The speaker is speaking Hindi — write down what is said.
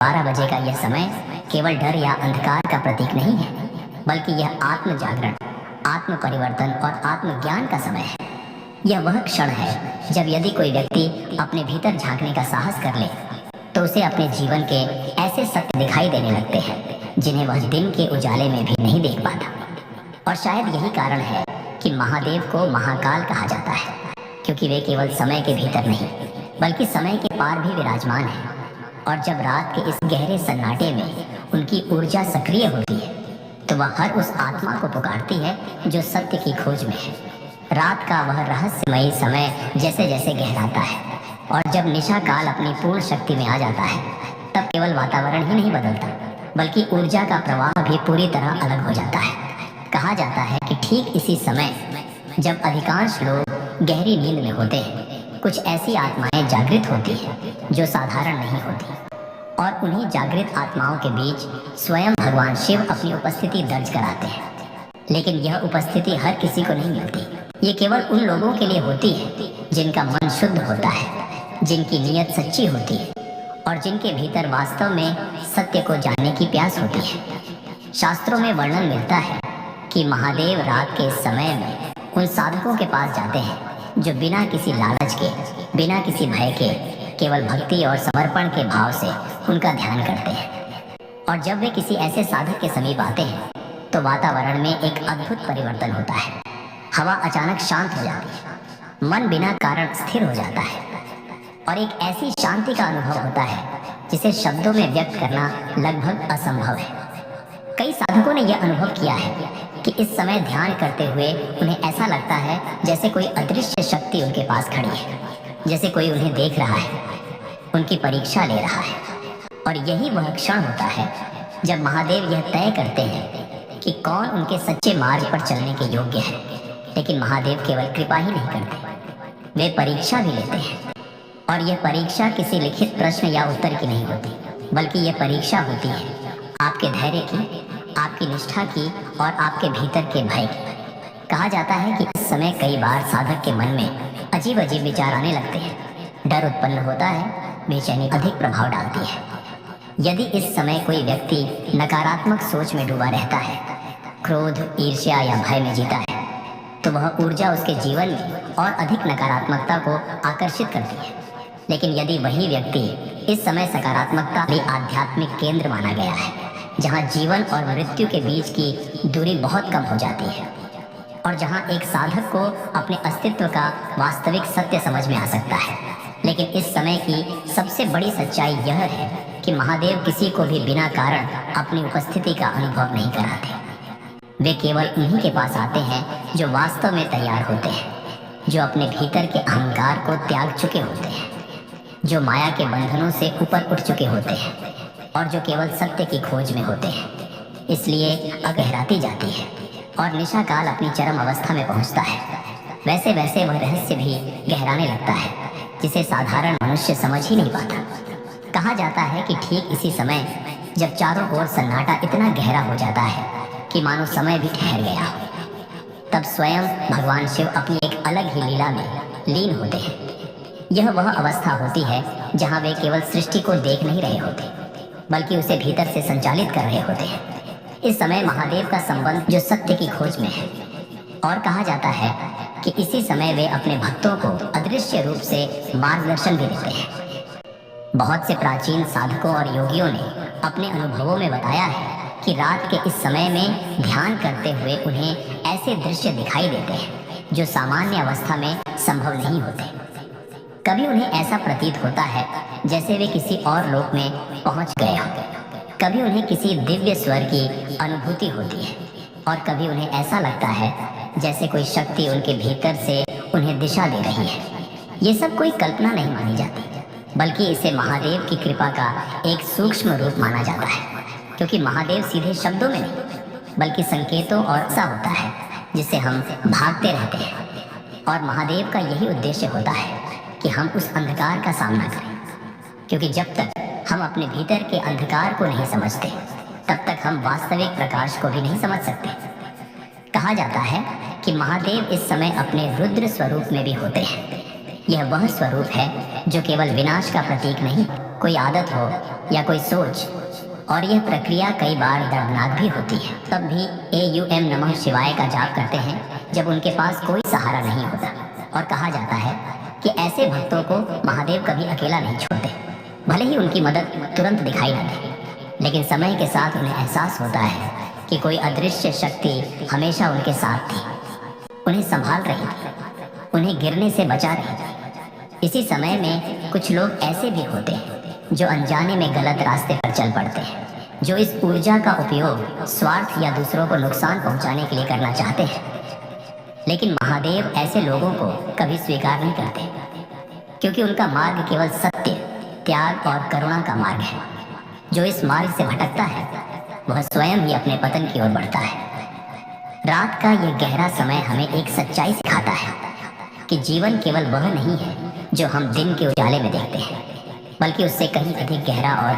12 बजे का यह समय केवल डर या अंधकार का प्रतीक नहीं है, बल्कि यह आत्म जागरण, आत्म परिवर्तन और आत्मज्ञान का समय है। यह वह क्षण है जब यदि कोई व्यक्ति अपने भीतर झांकने का साहस कर ले तो उसे अपने जीवन के ऐसे सत्य दिखाई देने लगते हैं जिन्हें वह दिन के उजाले में भी नहीं देख पाता। और शायद यही कारण है कि महादेव को महाकाल कहा जाता है, क्योंकि वे केवल समय के भीतर नहीं बल्कि समय के पार भी विराजमान हैं। और जब रात के इस गहरे सन्नाटे में उनकी ऊर्जा सक्रिय होती है तो वह हर उस आत्मा को पुकारती है जो सत्य की खोज में है। रात का वह रहस्यमयी समय जैसे जैसे गहराता है और जब निशा काल अपनी पूर्ण शक्ति में आ जाता है, तब केवल वातावरण ही नहीं बदलता बल्कि ऊर्जा का प्रवाह भी पूरी तरह अलग हो जाता है। कहा जाता है कि ठीक इसी समय जब अधिकांश लोग गहरी नींद में होते हैं, कुछ ऐसी आत्माएं जागृत होती हैं जो साधारण नहीं होती, और उन्हीं जागृत आत्माओं के बीच स्वयं भगवान शिव अपनी उपस्थिति दर्ज कराते हैं। लेकिन यह उपस्थिति हर किसी को नहीं मिलती। ये केवल उन लोगों के लिए होती है जिनका मन शुद्ध होता है, जिनकी नीयत सच्ची होती है और जिनके भीतर वास्तव में सत्य को जानने की प्यास होती है। शास्त्रों में वर्णन मिलता है कि महादेव रात के समय में उन साधकों के पास जाते हैं जो बिना किसी लालच के, बिना किसी भय के, केवल भक्ति और समर्पण के भाव से उनका ध्यान करते हैं। और जब वे किसी ऐसे साधक के समीप आते हैं तो वातावरण में एक अद्भुत परिवर्तन होता है। हवा अचानक शांत हो जाती है, मन बिना कारण स्थिर हो जाता है और एक ऐसी शांति का अनुभव होता है जिसे शब्दों में व्यक्त करना लगभग असंभव है। कई साधकों ने यह अनुभव किया है कि इस समय ध्यान करते हुए उन्हें ऐसा लगता है जैसे कोई अदृश्य शक्ति उनके पास खड़ी है, जैसे कोई उन्हें देख रहा है, उनकी परीक्षा ले रहा है। और यही वह क्षण होता है जब महादेव यह तय करते हैं कि कौन उनके सच्चे मार्ग पर चलने के योग्य है। लेकिन महादेव केवल कृपा ही नहीं करते, वे परीक्षा भी लेते हैं। और यह परीक्षा किसी लिखित प्रश्न या उत्तर की नहीं होती, बल्कि यह परीक्षा होती है आपके धैर्य की, आपकी निष्ठा की और आपके भीतर के भय की। कहा जाता है कि इस समय कई बार साधक के मन में अजीब अजीब विचार आने लगते हैं, डर उत्पन्न होता है, बेचैनी अधिक प्रभाव डालती है। यदि इस समय कोई व्यक्ति नकारात्मक सोच में डूबा रहता है, क्रोध, ईर्ष्या या भय में जीता है, तो वह ऊर्जा उसके जीवन में और अधिक नकारात्मकता को आकर्षित करती है। लेकिन यदि वही व्यक्ति इस समय सकारात्मकता भी आध्यात्मिक केंद्र माना गया है, जहाँ जीवन और मृत्यु के बीच की दूरी बहुत कम हो जाती है और जहाँ एक साधक को अपने अस्तित्व का वास्तविक सत्य समझ में आ सकता है। लेकिन इस समय की सबसे बड़ी सच्चाई यह है कि महादेव किसी को भी बिना कारण अपनी उपस्थिति का अनुभव नहीं कराते। वे केवल उन्हीं के पास आते हैं जो वास्तव में तैयार होते हैं, जो अपने भीतर के अहंकार को त्याग चुके होते हैं, जो माया के बंधनों से ऊपर उठ चुके होते हैं और जो केवल सत्य की खोज में होते हैं। इसलिए गहराती जाती है और निशा काल अपनी चरम अवस्था में पहुंचता है, वैसे वैसे वह रहस्य भी गहराने लगता है जिसे साधारण मनुष्य समझ ही नहीं पाता। कहा जाता है कि ठीक इसी समय जब चारों ओर सन्नाटा इतना गहरा हो जाता है कि मानो समय भी ठहर गया हो, तब स्वयं भगवान शिव अपनी एक अलग ही लीला में लीन होते हैं। यह वह अवस्था होती है जहाँ वे केवल सृष्टि को देख नहीं रहे होते, बल्कि उसे भीतर से संचालित कर रहे होते हैं। इस समय महादेव का संबंध जो सत्य की खोज में है। और कहा जाता है कि इसी समय वे अपने भक्तों को अदृश्य रूप से मार्गदर्शन भी देते हैं। बहुत से प्राचीन साधकों और योगियों ने अपने अनुभवों में बताया है कि रात के इस समय में ध्यान करते हुए उन्हें ऐसे दृश्य दिखाई देते हैं जो सामान्य अवस्था में संभव नहीं होते। कभी उन्हें ऐसा प्रतीत होता है जैसे वे किसी और लोक में पहुंच गए हों, कभी उन्हें किसी दिव्य स्वर की अनुभूति होती है और कभी उन्हें ऐसा लगता है जैसे कोई शक्ति उनके भीतर से उन्हें दिशा दे रही है। ये सब कोई कल्पना नहीं मानी जाती, बल्कि इसे महादेव की कृपा का एक सूक्ष्म रूप माना जाता है, क्योंकि महादेव सीधे शब्दों में नहीं बल्कि संकेतों और ऐसा होता है जिससे हम भागते रहते हैं। और महादेव का यही उद्देश्य होता है कि हम उस अंधकार का सामना करें, क्योंकि जब तक हम अपने भीतर के अंधकार को नहीं समझते, तब तक हम वास्तविक प्रकाश को भी नहीं समझ सकते। कहा जाता है कि महादेव इस समय अपने रुद्र स्वरूप में भी होते हैं। यह वह स्वरूप है जो केवल विनाश का प्रतीक नहीं कोई आदत हो या कोई सोच, और यह प्रक्रिया कई बार दर्दनाक भी होती है। तब भी AUM नमः शिवाय का जाप करते हैं जब उनके पास कोई सहारा नहीं होता। और कहा जाता है कि ऐसे भक्तों को महादेव कभी अकेला नहीं छोड़ते। भले ही उनकी मदद तुरंत दिखाई न दे, लेकिन समय के साथ उन्हें एहसास होता है कि कोई अदृश्य शक्ति हमेशा उनके साथ थी, उन्हें संभाल रही थी, उन्हें गिरने से बचा रही थी। इसी समय में कुछ लोग ऐसे भी होते हैं जो अनजाने में गलत रास्ते पर चल पड़ते हैं, जो इस ऊर्जा का उपयोग स्वार्थ या दूसरों को नुकसान पहुंचाने के लिए करना चाहते हैं। लेकिन महादेव ऐसे लोगों को कभी स्वीकार नहीं करते, क्योंकि उनका मार्ग केवल सत्य, त्याग और करुणा का मार्ग है। जो इस मार्ग से भटकता है वह स्वयं ही अपने पतन की ओर बढ़ता है। रात का ये गहरा समय हमें एक सच्चाई सिखाता है कि जीवन केवल वह नहीं है जो हम दिन के उजाले में देखते हैं, बल्कि उससे कहीं अधिक गहरा और